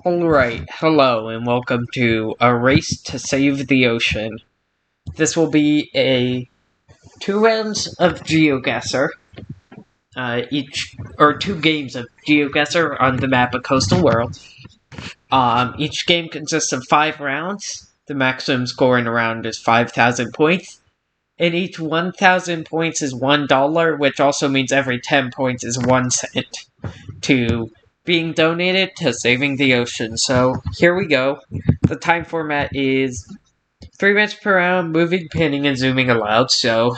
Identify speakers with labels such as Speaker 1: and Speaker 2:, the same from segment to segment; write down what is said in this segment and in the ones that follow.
Speaker 1: Alright, hello and welcome to A Race to Save the Ocean. This will be a 2 rounds of GeoGuessr, two games of GeoGuessr on the map of Coastal World. Each game consists of 5 rounds. The maximum score in a round is 5,000 points. And each 1,000 points is $1, which also means every 10 points is 1 cent to being donated to saving the ocean. So here we go. The time format is 3 minutes per round, moving, panning, and zooming allowed. So,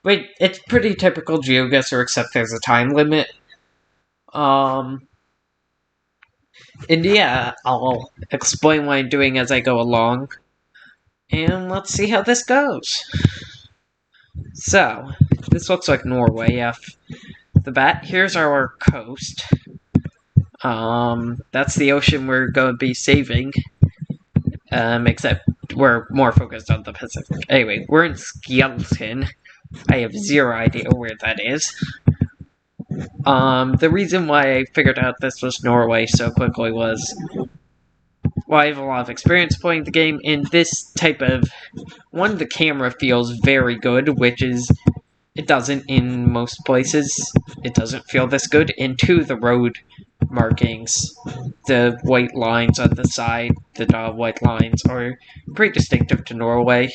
Speaker 1: wait, it's pretty typical GeoGuessr, except there's a time limit. And yeah, I'll explain what I'm doing as I go along. And let's see how this goes. So, this looks like Norway off the bat. Here's our coast. That's the ocean we're going to be saving. Except we're more focused on the Pacific. Anyway, we're in Skeleton. I have zero idea where that is. The reason why I figured out this was Norway so quickly was, well, I have a lot of experience playing the game, and this type of, one, the camera feels very good, which is, it doesn't in most places. It doesn't feel this good. And 2, the road markings, the white lines on the side, the dotted white lines, are pretty distinctive to Norway.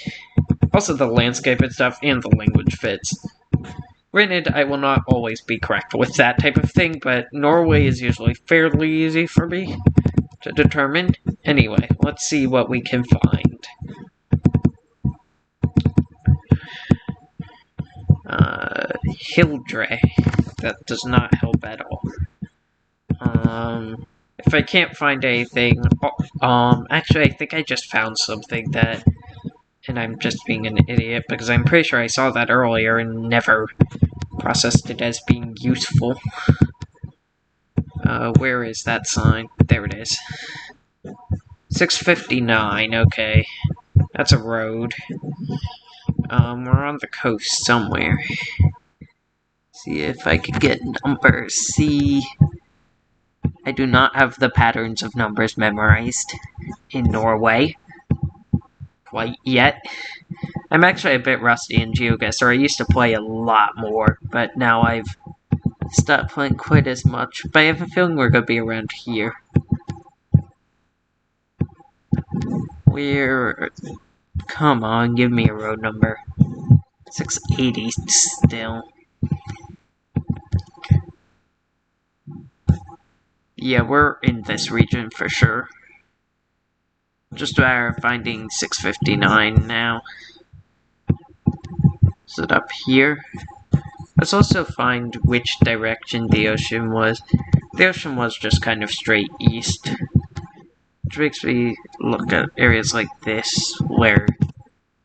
Speaker 1: Also the landscape and stuff, and the language fits. Granted, I will not always be correct with that type of thing, but Norway is usually fairly easy for me to determine. Anyway, let's see what we can find. Hildre. That does not help at all. If I can't find anything, actually I think I just found something that, and I'm just being an idiot because I'm pretty sure I saw that earlier and never processed it as being useful. Where is that sign? There it is. 659, okay. That's a road. We're on the coast somewhere. See if I could get numbers. See, I do not have the patterns of numbers memorized in Norway quite yet. I'm actually a bit rusty in GeoGuessr. I used to play a lot more, but now I've stopped playing quite as much. But I have a feeling we're going to be around here. Come on, give me a road number. 680 still. Yeah, we're in this region for sure. Just a matter of finding 659 now. Is it up here? Let's also find which direction the ocean was. The ocean was just kind of straight east. Which makes me look at areas like this, where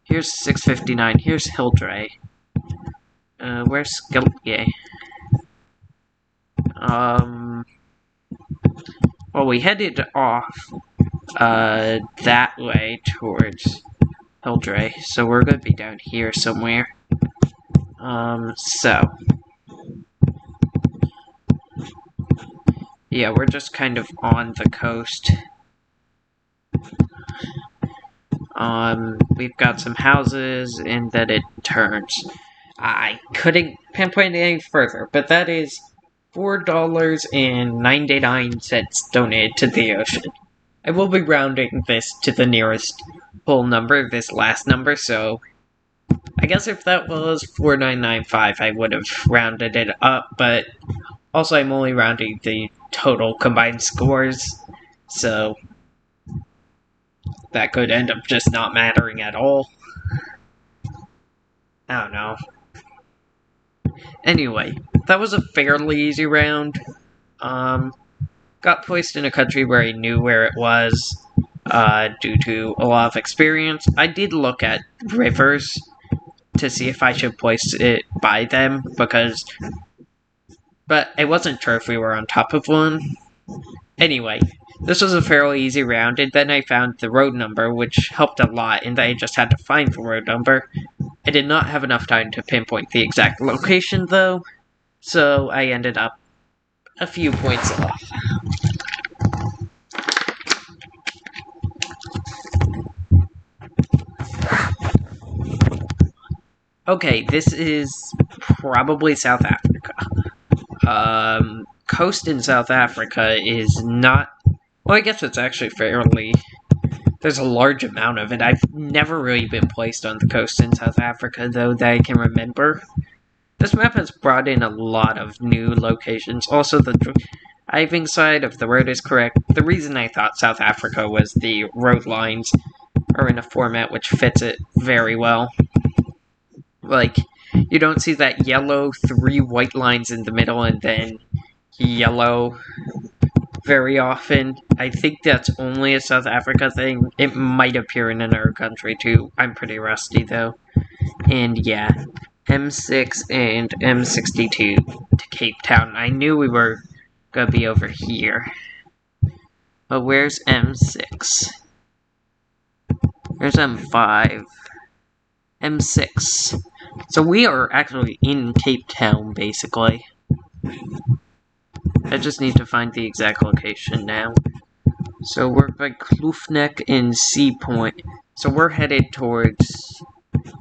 Speaker 1: here's 659, here's Hildre. Where's Skeleton? Well, we headed off that way towards Hildre, so we're going to be down here somewhere. Yeah, we're just kind of on the coast. We've got some houses, and then it turns. I couldn't pinpoint it any further, but that is $4.99 donated to the ocean. I will be rounding this to the nearest whole number, this last number, so I guess if that was 4,995, I would have rounded it up, but also I'm only rounding the total combined scores, so that could end up just not mattering at all. I don't know. Anyway, that was a fairly easy round. Got placed in a country where I knew where it was, due to a lot of experience. I did look at rivers to see if I should place it by them, but I wasn't sure if we were on top of one. Anyway, this was a fairly easy round, and then I found the road number, which helped a lot, and I just had to find the road number. I did not have enough time to pinpoint the exact location, though, so I ended up a few points off. Okay, this is probably South Africa. Coast in South Africa is not... Well, I guess it's actually fairly... There's a large amount of it. I've never really been placed on the coast in South Africa, though, that I can remember. This map has brought in a lot of new locations. Also, the driving side of the road is correct. The reason I thought South Africa was the road lines are in a format which fits it very well. Like, you don't see that yellow, 3 white lines in the middle, and then yellow very often. I think that's only a South Africa thing. It might appear in another country too. I'm pretty rusty though. And yeah, M6 and M62 to Cape Town. I knew we were gonna be over here. But where's M6? There's M5. M6. So we are actually in Cape Town, basically. I just need to find the exact location now. So we're by Kloofneck and Sea Point. So we're headed towards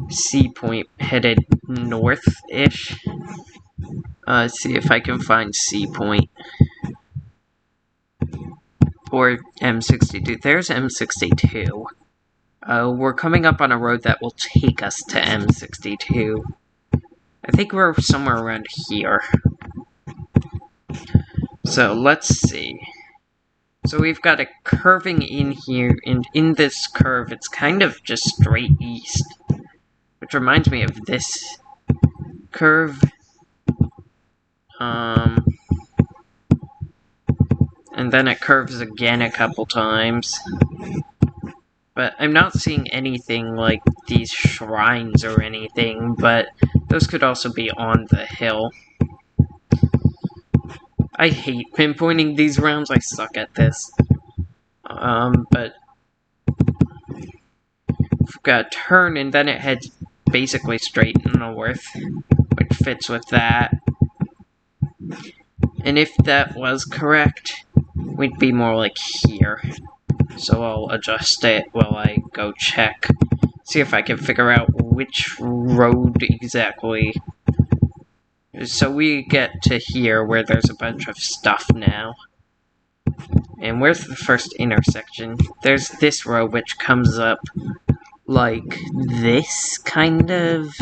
Speaker 1: Sea Point, headed north-ish. See if I can find Sea Point. Or M62. There's M62. We're coming up on a road that will take us to M62. I think we're somewhere around here. So let's see. So we've got a curving in here, and in this curve, it's kind of just straight east. Which reminds me of this curve. And then it curves again a couple times. But I'm not seeing anything like these shrines or anything, but those could also be on the hill. I hate pinpointing these rounds, I suck at this. But we've got a turn, and then it heads basically straight north, which fits with that. And if that was correct, we'd be more like here. So I'll adjust it while I go check. See if I can figure out which road exactly. So we get to here where there's a bunch of stuff now. And where's the first intersection? There's this road which comes up like this, kind of.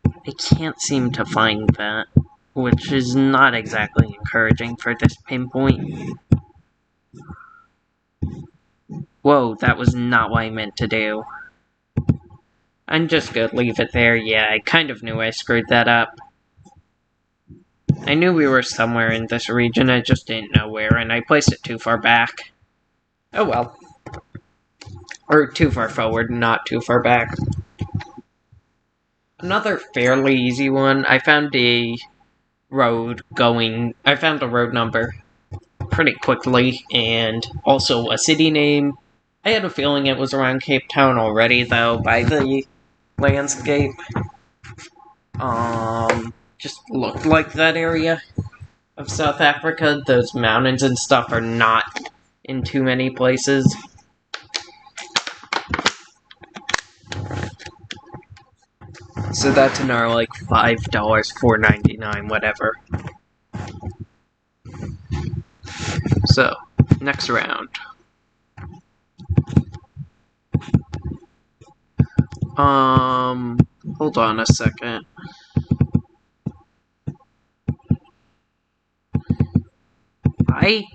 Speaker 1: I can't seem to find that, which is not exactly encouraging for this pinpoint. Whoa, that was not what I meant to do. I'm just gonna leave it there. Yeah, I kind of knew I screwed that up. I knew we were somewhere in this region, I just didn't know where, and I placed it too far back. Oh well. Or too far forward, not too far back. Another fairly easy one, I found a road number pretty quickly, and also a city name. I had a feeling it was around Cape Town already, though, by the landscape. Just looked like that area of South Africa. Those mountains and stuff are not in too many places. So that's another, like, $5, $4.99, whatever. So, next round. Hold on a second. I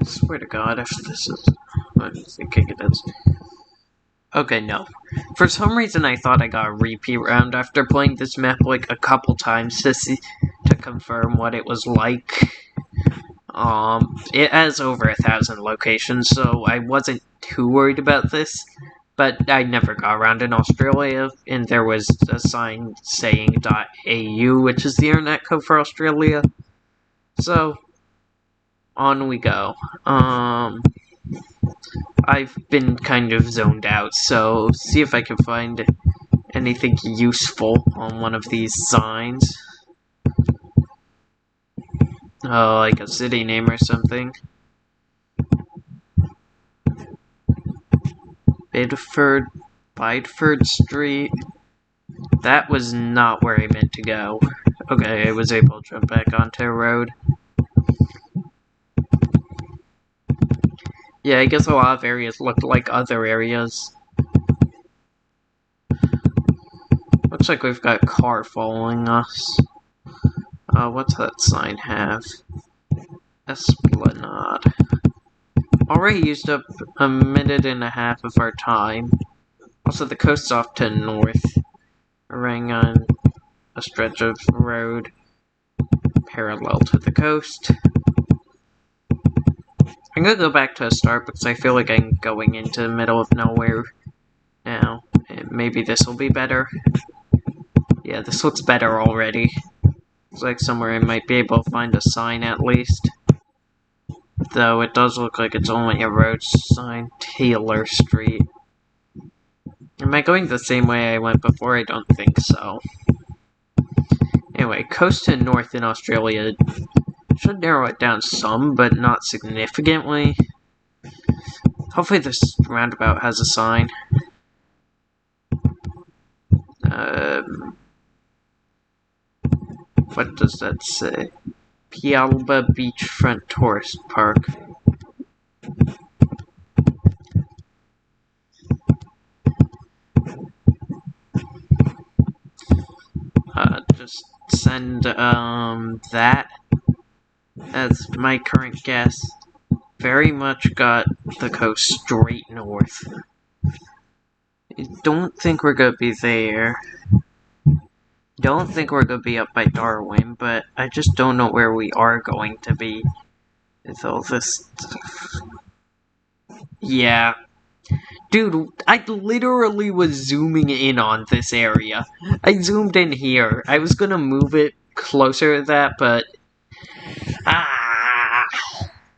Speaker 1: swear to God if this is what I'm thinking it is. Okay, no. For some reason I thought I got a repeat round after playing this map like a couple times to confirm what it was like. It has over 1,000 locations, so I wasn't too worried about this. But I never got around in Australia, and there was a sign saying .au, which is the internet code for Australia. So, on we go. I've been kind of zoned out, so see if I can find anything useful on one of these signs. Oh, like a city name or something. Bedford. Bideford Street. That was not where I meant to go. Okay, I was able to jump back onto a road. Yeah, I guess a lot of areas looked like other areas. Looks like we've got a car following us. What's that sign have? Esplanade. Already used up a minute and a half of our time. Also, the coast's off to north. We're running on a stretch of road parallel to the coast. I'm gonna go back to the start because I feel like I'm going into the middle of nowhere now. And maybe this will be better. Yeah, this looks better already. Looks like somewhere I might be able to find a sign at least. Though it does look like it's only a road sign. Taylor Street. Am I going the same way I went before? I don't think so. Anyway, coast to north in Australia should narrow it down some, but not significantly. Hopefully this roundabout has a sign. What does that say? Pialba Beachfront Tourist Park. Just send, that as my current guess. Very much got the coast straight north. I don't think we're gonna be there. Don't think we're gonna be up by Darwin, but I just don't know where we are going to be with all this stuff. Yeah. Dude, I literally was zooming in on this area. I zoomed in here. I was gonna move it closer to that, but...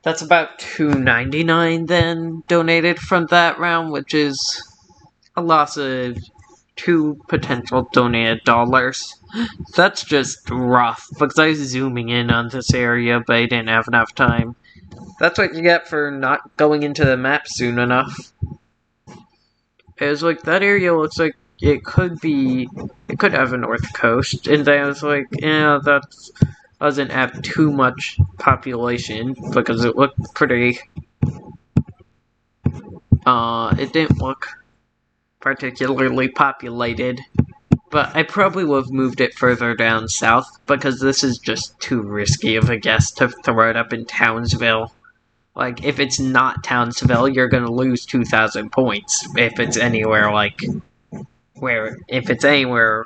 Speaker 1: That's about $2.99 then donated from that round, which is a loss of 2 potential donated dollars. That's just rough, because I was zooming in on this area, but I didn't have enough time. That's what you get for not going into the map soon enough. It was like, that area looks like it could have a north coast, and then I was like, yeah, that doesn't have too much population, because it looked pretty, it didn't look particularly populated, but I probably would have moved it further down south, because this is just too risky of a guess to throw it up in Townsville. Like, if it's not Townsville, you're gonna lose 2,000 points. If it's anywhere, like, if it's anywhere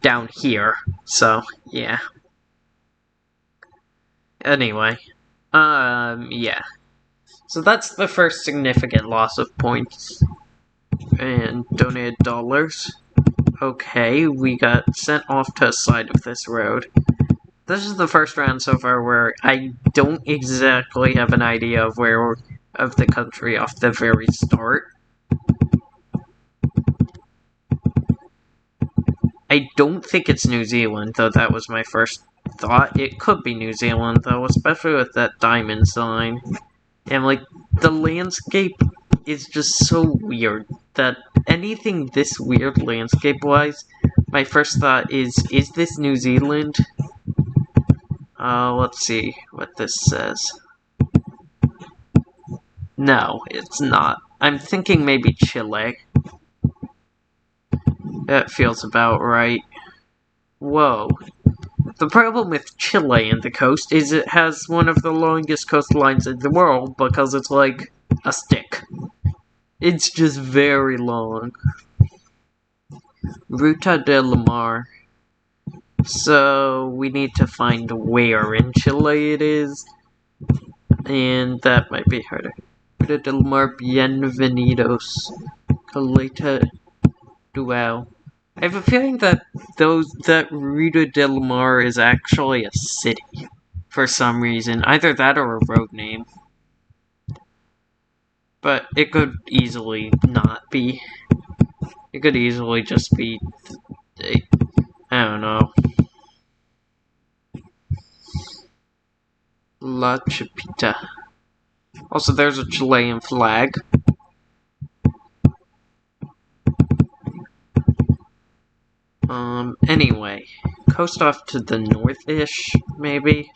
Speaker 1: down here. So, yeah. Anyway. Yeah. So that's the first significant loss of points. And donated dollars. Okay, we got sent off to the side of this road. This is the first round so far where I don't exactly have an idea of where of the country off the very start. I don't think it's New Zealand, though that was my first thought. It could be New Zealand, though, especially with that diamond sign. And, like, the landscape is just so weird that anything this weird landscape-wise, my first thought is this New Zealand? Let's see what this says. No, it's not. I'm thinking maybe Chile. That feels about right. Whoa. The problem with Chile and the coast is it has one of the longest coastlines in the world because it's like a stick. It's just very long. Ruta del Mar. So, we need to find where in Chile it is. And that might be harder. Ruta del Mar, bienvenidos. Caleta Dual. I have a feeling that Ruta del Mar is actually a city. For some reason. Either that or a road name. But it could easily not be. It could easily just be... I don't know. La Chapita. Also, there's a Chilean flag. Anyway. Coast off to the north-ish, maybe?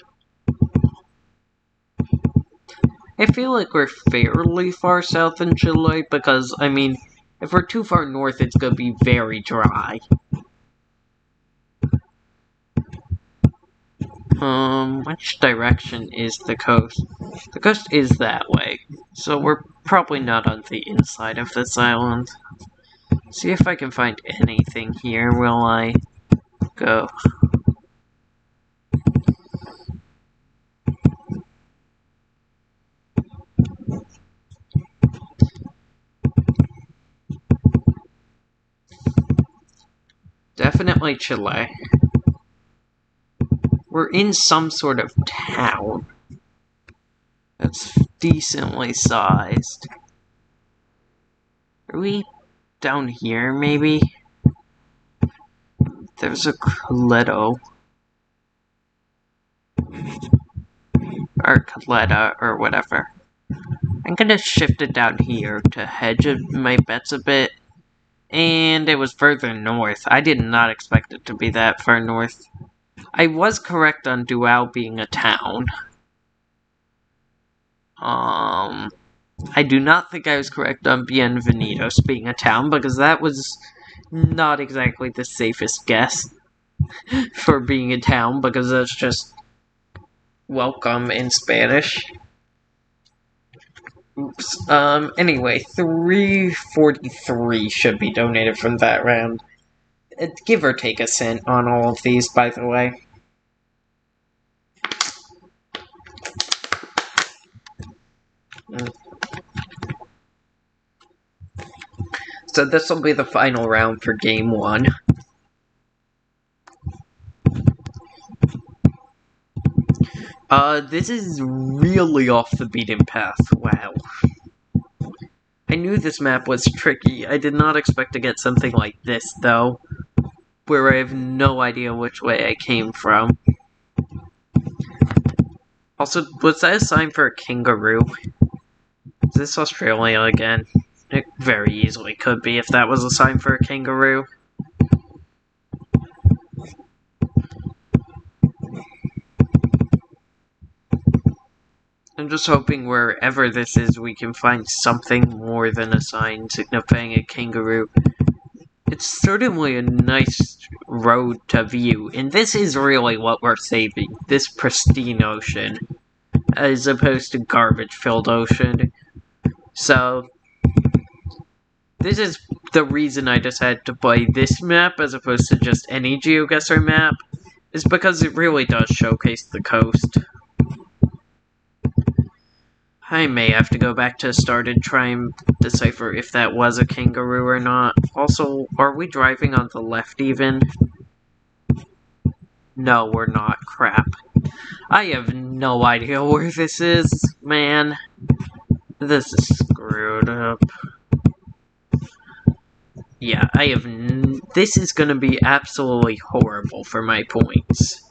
Speaker 1: I feel like we're fairly far south in Chile because, I mean, if we're too far north, it's gonna be very dry. Which direction is the coast? The coast is that way, so we're probably not on the inside of this island. See if I can find anything here while I go. Definitely Chile. We're in some sort of town that's decently sized. Are we down here, maybe? There's a Coleto. Or Coletta, or whatever. I'm gonna shift it down here to hedge my bets a bit. And it was further north. I did not expect it to be that far north. I was correct on Dual being a town. I do not think I was correct on Bienvenidos being a town, because that was not exactly the safest guess for being a town, because that's just welcome in Spanish. Oops. Anyway, 343 should be donated from that round. Give or take a cent on all of these, by the way. So this will be the final round for game 1. This is really off the beaten path. Wow. I knew this map was tricky. I did not expect to get something like this, though, where I have no idea which way I came from. Also, was that a sign for a kangaroo? Is this Australia again? It very easily could be if that was a sign for a kangaroo. I'm just hoping wherever this is we can find something more than a sign signifying a kangaroo. It's certainly a nice road to view, and this is really what we're saving. This pristine ocean, as opposed to garbage-filled ocean. So, this is the reason I decided to play this map as opposed to just any GeoGuessr map, is because it really does showcase the coast. I may have to go back to the start and try and decipher if that was a kangaroo or not. Also, are we driving on the left even? No, we're not. Crap. I have no idea where this is, man. This is screwed up. Yeah, this is gonna be absolutely horrible for my points.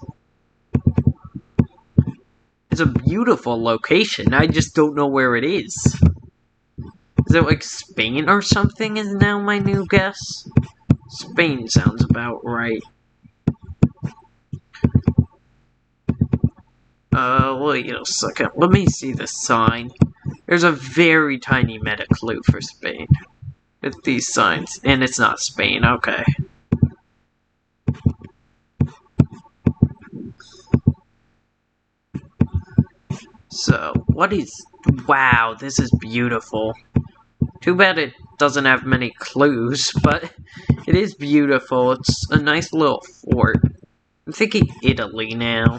Speaker 1: It's a beautiful location, I just don't know where it is. Is it like Spain or something is now my new guess? Spain sounds about right. Wait a second. Let me see the sign. There's a very tiny meta clue for Spain. With these signs. And it's not Spain, okay. So, what is... Wow, this is beautiful. Too bad it doesn't have many clues, but it is beautiful. It's a nice little fort. I'm thinking Italy now.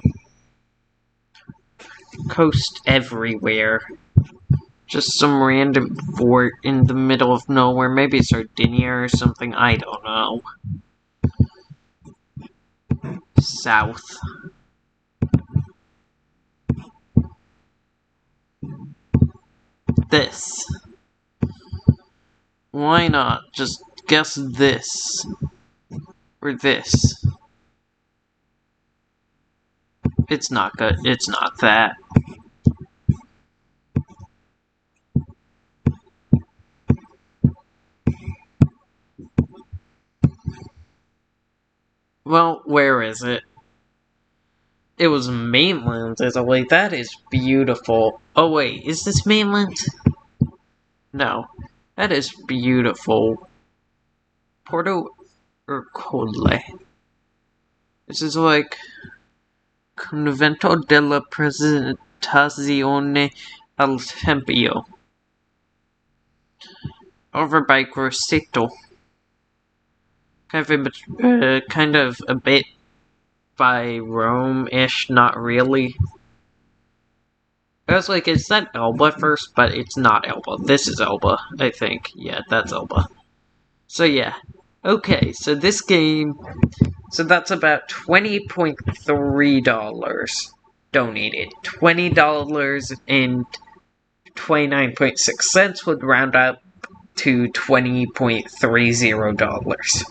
Speaker 1: Coast everywhere. Just some random fort in the middle of nowhere. Maybe Sardinia or something. I don't know. South. This. Why not just guess this? Or this. It's not good. It's not that. Well, where is it? It was mainland Italy. That is beautiful. Oh wait, is this mainland? No. That is beautiful. Porto Ercole. This is like Convento della Presentazione al Tempio. Over by Grosseto. Kind of a bit by Rome-ish, not really. I was like, is that Elba first? But it's not Elba. This is Elba, I think. Yeah, that's Elba. So yeah. Okay, so this game... So that's about $20.3 donated. $20 and 29.6 would round up to $20.30.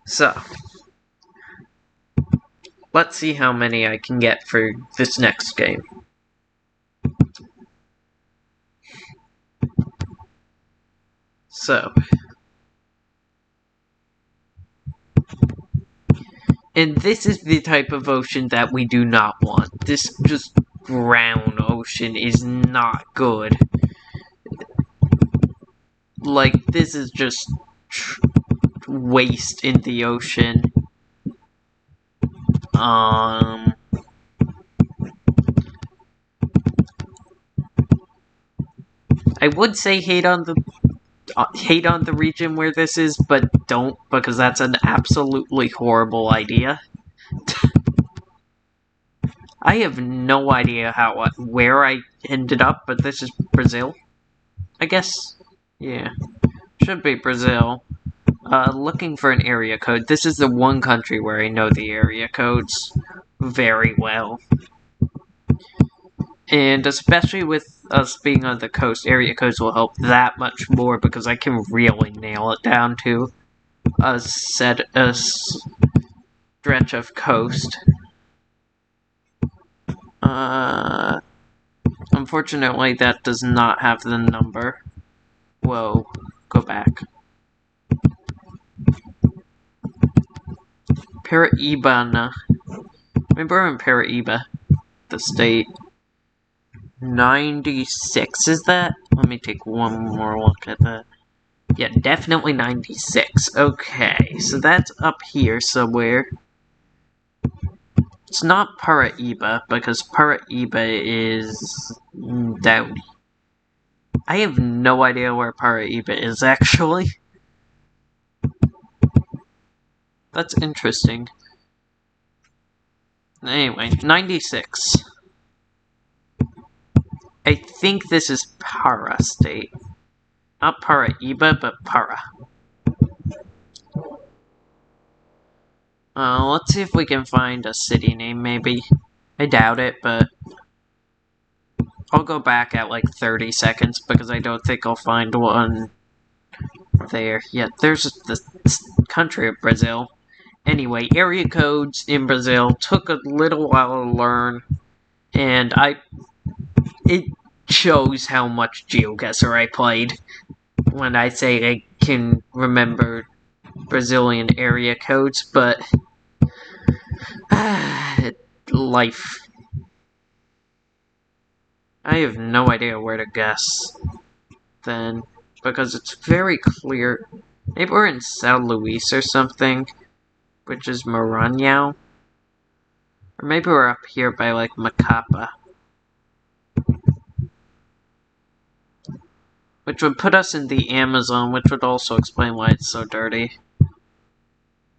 Speaker 1: So, let's see how many I can get for this next game. So, and this is the type of ocean that we do not want. This just brown ocean is not good. Like, this is just waste in the ocean. I would say hate on the region where this is, but don't, because that's an absolutely horrible idea. I have no idea where I ended up, but this is Brazil, I guess. Yeah, should be Brazil. Looking for an area code. This is the one country where I know the area codes very well. And especially with us being on the coast, area codes will help that much more because I can really nail it down to a stretch of coast. Unfortunately, that does not have the number. Whoa, go back. Paraíba. Maybe we're in Paraíba, the state. 96, is that? Let me take one more look at that. Yeah, definitely 96. Okay, so that's up here somewhere. It's not Paraíba, because Paraíba is down. I have no idea where Paraíba is, actually. That's interesting. Anyway, 96. I think this is Para State. Not Paraíba, but Para. Let's see if we can find a city name, maybe. I doubt it, but... I'll go back at like 30 seconds, because I don't think I'll find one there. Yeah, there's the country of Brazil. Anyway, area codes in Brazil took a little while to learn, and it shows how much GeoGuessr I played when I say I can remember Brazilian area codes, but life. I have no idea where to guess then, because it's very clear. Maybe we're in São Luís or something, which is Maranhão. Or maybe we're up here by, like, Macapa. Which would put us in the Amazon, which would also explain why it's so dirty.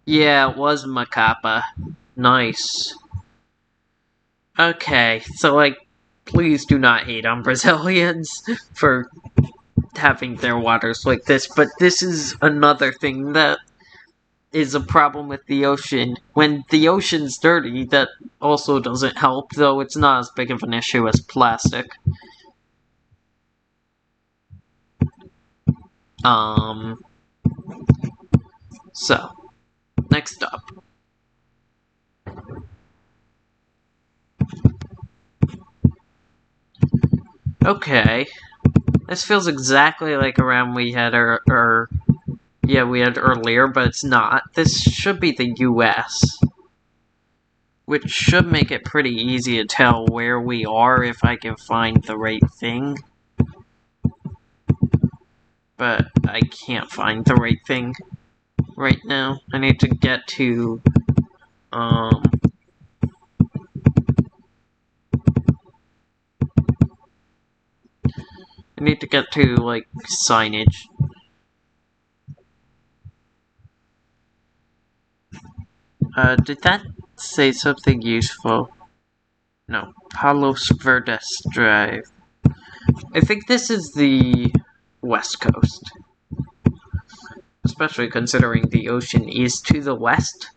Speaker 1: Yeah, it was Macapa. Nice. Okay, so, like, please do not hate on Brazilians for having their waters like this, but this is another thing that is a problem with the ocean. When the ocean's dirty, that also doesn't help, though it's not as big of an issue as plastic. So, next up. Okay. This feels exactly like a round we had yeah, we had earlier, but it's not. This should be the US, which should make it pretty easy to tell where we are if I can find the right thing. But I can't find the right thing right now. I need to get to, I need to get to, like, signage. Did that say something useful? No. Palos Verdes Drive. I think this is the West Coast. Especially considering the ocean is to the west.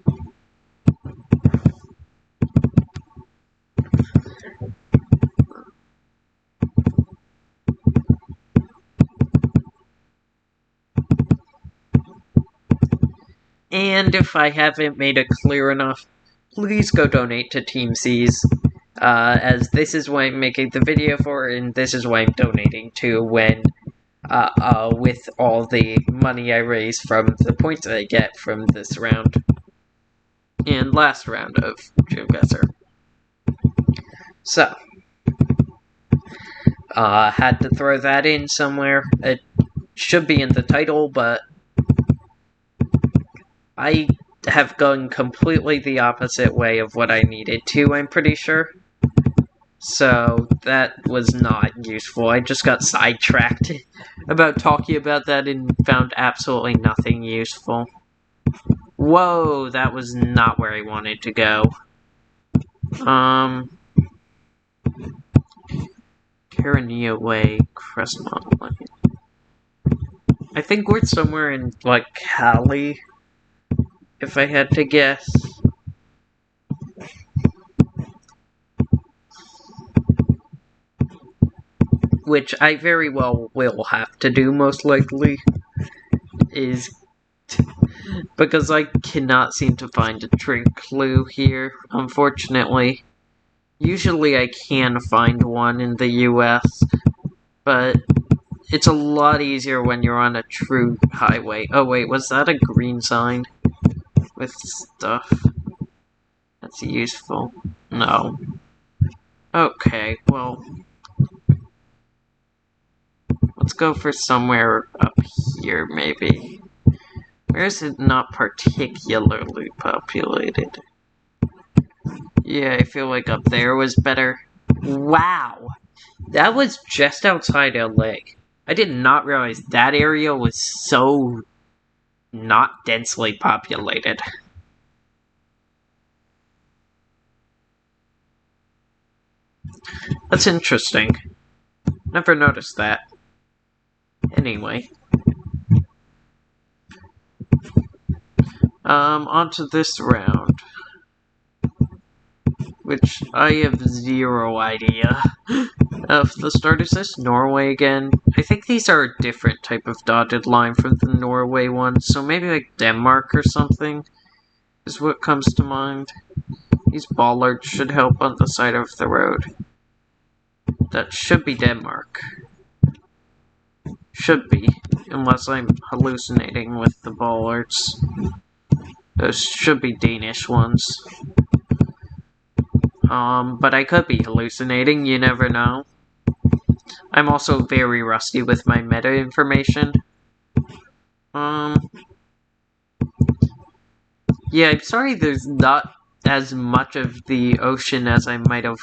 Speaker 1: And if I haven't made it clear enough, please go donate to Team C's, as this is what I'm making the video for, and this is what I'm donating to when, with all the money I raise from the points that I get from this round, and last round of GeoGuessr. So, had to throw that in somewhere. It should be in the title, but I have gone completely the opposite way of what I needed to, I'm pretty sure. So, that was not useful. I just got sidetracked about talking about that and found absolutely nothing useful. Whoa, that was not where I wanted to go. Carania Way, Crestmont Lane. I think we're somewhere in, like, Cali, if I had to guess. Which I very well will have to do, most likely, is because I cannot seem to find a trick clue here, unfortunately. Usually I can find one in the US, but it's a lot easier when you're on a true highway. Oh wait, was that a green sign with stuff? That's useful. No. Okay, well, let's go for somewhere up here, maybe. Where is it not particularly populated? Yeah, I feel like up there was better. Wow! That was just outside LA. I did not realize that area was so not densely populated. That's interesting. Never noticed that. Anyway. Onto this round. Which I have zero idea of the start. Is this Norway again? I think these are a different type of dotted line from the Norway one, so maybe like Denmark or something is what comes to mind. These bollards should help on the side of the road. That should be Denmark. Should be, unless I'm hallucinating with the bollards. Those should be Danish ones. But I could be hallucinating, you never know. I'm also very rusty with my meta information. Yeah, I'm sorry there's not as much of the ocean as I might have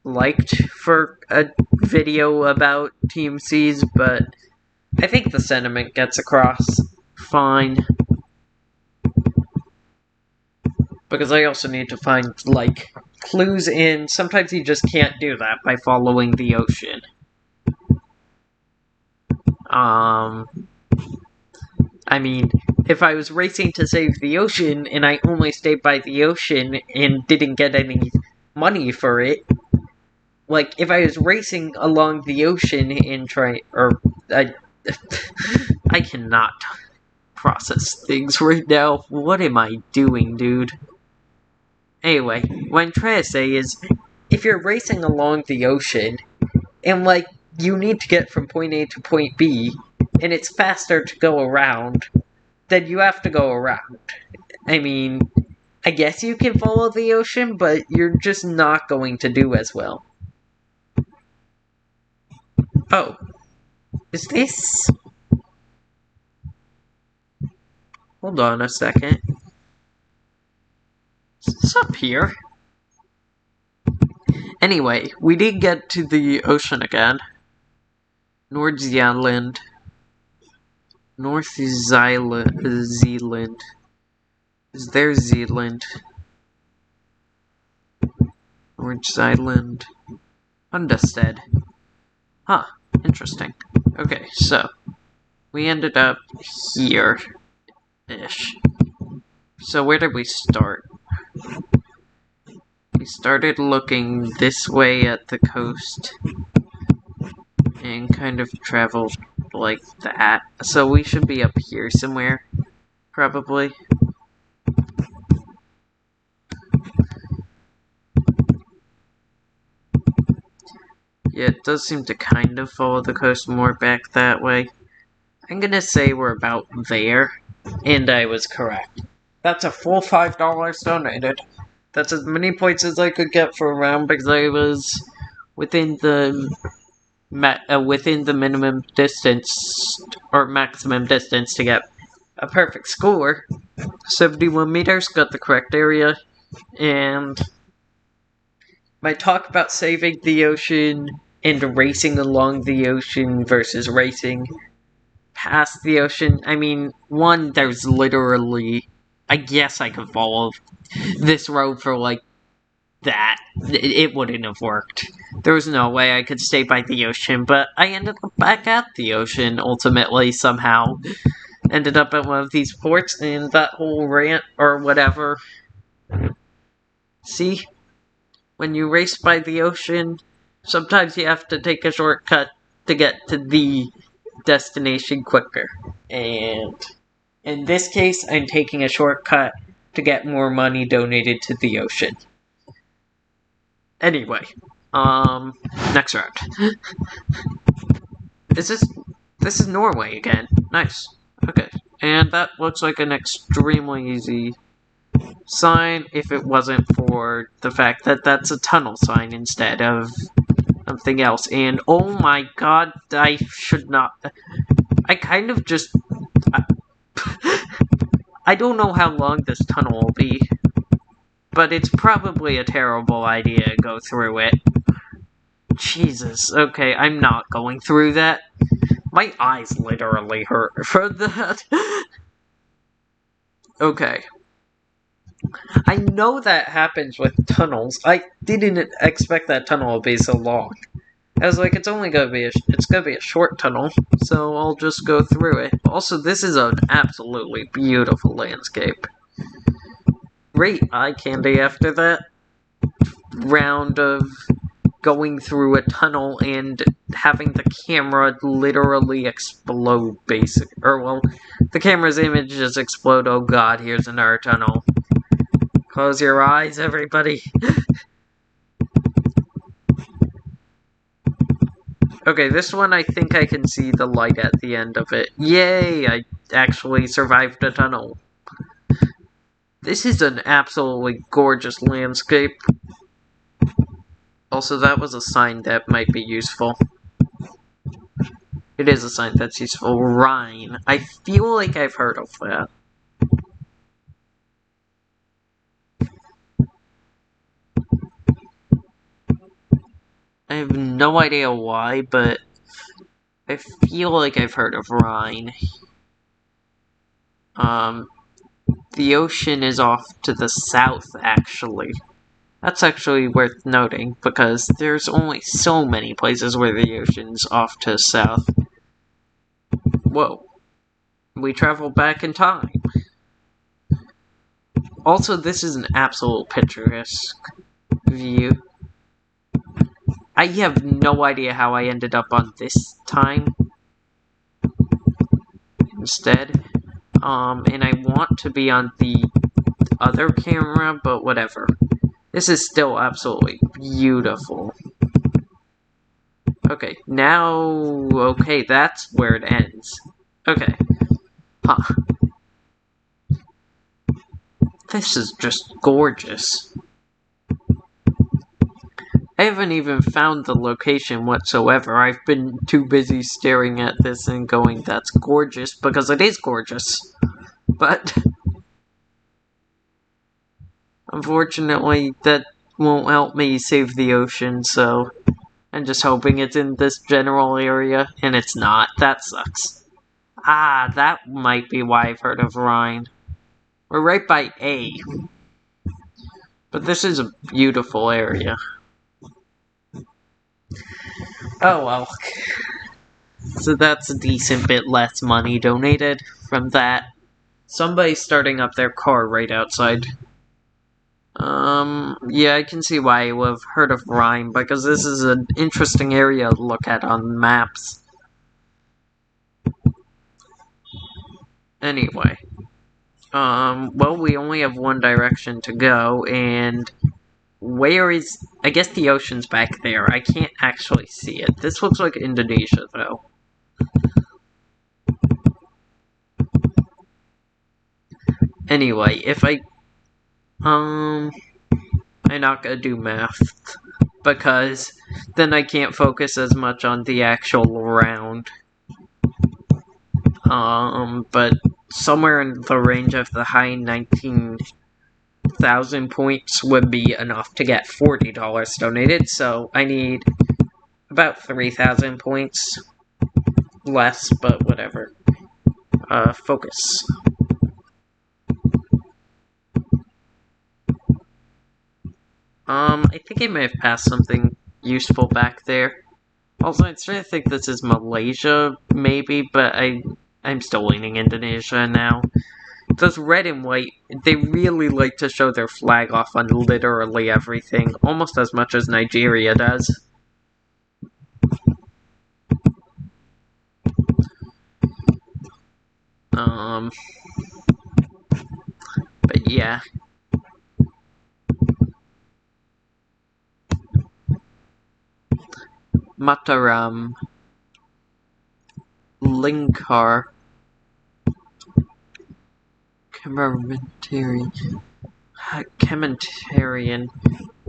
Speaker 1: liked for a video about Team C's, but I think the sentiment gets across fine. Because I also need to find, like, clues in. Sometimes you just can't do that by following the ocean. I mean, if I was racing to save the ocean and I only stayed by the ocean and didn't get any money for it, like, if I was racing along the ocean and I cannot process things right now. What am I doing, dude? Anyway, what I'm trying to say is, if you're racing along the ocean, and, like, you need to get from point A to point B, and it's faster to go around, then you have to go around. I mean, I guess you can follow the ocean, but you're just not going to do as well. Oh, is this... Hold on a second. Is this up here? Anyway, we did get to the ocean again. Nordzealand. North Zealand. Is there Zealand? Orange Island. Understead. Huh, interesting. Okay, so we ended up here-ish. So where did we start? We started looking this way at the coast and kind of traveled like that. So we should be up here somewhere, probably. Yeah, it does seem to kind of follow the coast more back that way. I'm gonna say we're about there, and I was correct. That's a full $5 donated. That's as many points as I could get for a round because I was within the minimum distance or maximum distance to get a perfect score. 71 meters, got the correct area, and my talk about saving the ocean and racing along the ocean versus racing past the ocean. I mean, one, there's literally... I guess I could follow this road for, like, that. It wouldn't have worked. There was no way I could stay by the ocean, but I ended up back at the ocean, ultimately, somehow. Ended up at one of these ports, and that whole rant, or whatever... See? When you race by the ocean, sometimes you have to take a shortcut to get to the destination quicker. And in this case, I'm taking a shortcut to get more money donated to the ocean. Anyway, next round. This is Norway again. Nice. Okay. And that looks like an extremely easy sign if it wasn't for the fact that that's a tunnel sign instead of something else. And oh my god, I should not... I kind of just... I don't know how long this tunnel will be, but it's probably a terrible idea to go through it. Jesus, okay, I'm not going through that. My eyes literally hurt for that. Okay. I know that happens with tunnels. I didn't expect that tunnel to be so long. I was like, it's gonna be a short tunnel, so I'll just go through it. Also, this is an absolutely beautiful landscape. Great eye candy after that round of going through a tunnel and having the camera literally explode, the camera's image just explode. Oh god, here's another tunnel. Close your eyes, everybody. Okay, this one I think I can see the light at the end of it. Yay! I actually survived a tunnel. This is an absolutely gorgeous landscape. Also, that was a sign that might be useful. It is a sign that's useful. Rhine. I feel like I've heard of that. I have no idea why, but I feel like I've heard of Rhine. The ocean is off to the south, actually. That's actually worth noting, because there's only so many places where the ocean's off to the south. Whoa. We travel back in time. Also, this is an absolute picturesque view. I have no idea how I ended up on this time instead. And I want to be on the other camera, but whatever. This is still absolutely beautiful. Okay, now... Okay, that's where it ends. Okay. Huh. This is just gorgeous. I haven't even found the location whatsoever. I've been too busy staring at this and going, that's gorgeous, because it is gorgeous. But unfortunately, that won't help me save the ocean, so I'm just hoping it's in this general area, and it's not. That sucks. Ah, that might be why I've heard of Rhine. We're right by A. But this is a beautiful area. Oh well. So that's a decent bit less money donated from that. Somebody's starting up their car right outside. Yeah, I can see why I would have heard of Rhine, because this is an interesting area to look at on maps. Anyway. Well, we only have one direction to go, and where is... I guess the ocean's back there. I can't actually see it. This looks like Indonesia, though. Anyway, if I'm not gonna do math, because then I can't focus as much on the actual round. But somewhere in the range of the high 19,000 points would be enough to get $40 donated, so I need about 3,000 points. Less, but whatever. Focus. I think I may have passed something useful back there. Also, I'm starting to think this is Malaysia, maybe, but I'm still leaning Indonesia now. Those red and white, they really like to show their flag off on literally everything, almost as much as Nigeria does. But yeah. Mataram. Linkar. Kementarian.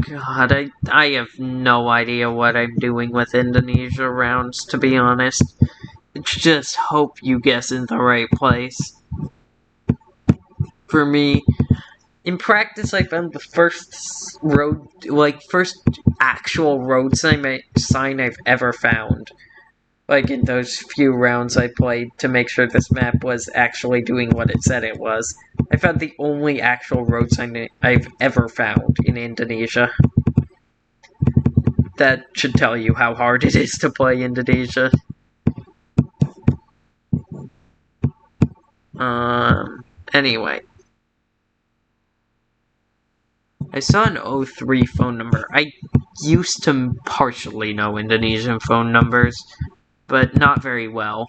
Speaker 1: God, I have no idea what I'm doing with Indonesia rounds, to be honest. Just hope you guess in the right place. For me, in practice, I found the first actual road sign I've ever found. Like, in those few rounds I played to make sure this map was actually doing what it said it was. I found the only actual road sign I've ever found in Indonesia. That should tell you how hard it is to play Indonesia. Anyway. I saw an 03 phone number. I used to partially know Indonesian phone numbers, but not very well.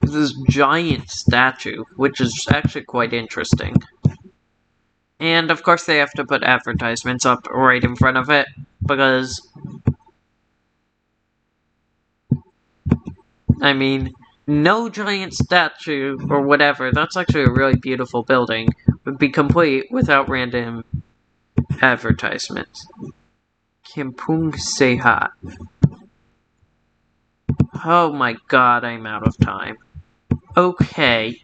Speaker 1: This giant statue, which is actually quite interesting. And of course they have to put advertisements up right in front of it, because... I mean, no giant statue, or whatever, that's actually a really beautiful building, would be complete without random advertisements. Kampung Sehat. Oh my god, I'm out of time. Okay,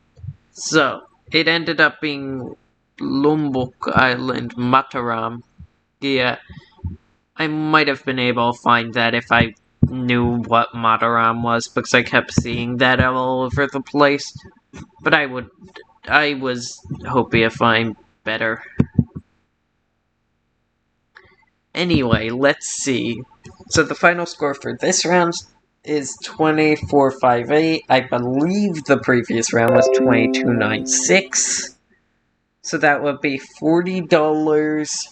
Speaker 1: so, it ended up being Lombok Island, Mataram. Yeah, I might have been able to find that if I knew what Mataram was, because I kept seeing that all over the place. But I was hoping to find better. Anyway, let's see. So the final score for this round is 2458. I believe the previous round was 2296. So that would be $40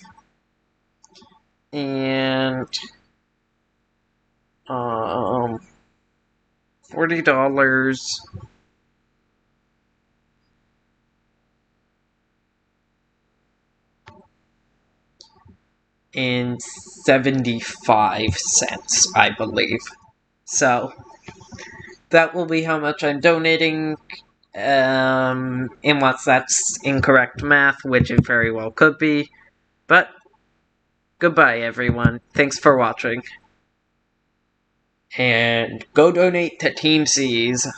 Speaker 1: and $40 and 75 cents, I believe. So that will be how much I'm donating Unless that's incorrect math, which it very well could be. But, goodbye everyone. Thanks for watching. And go donate to Team C's.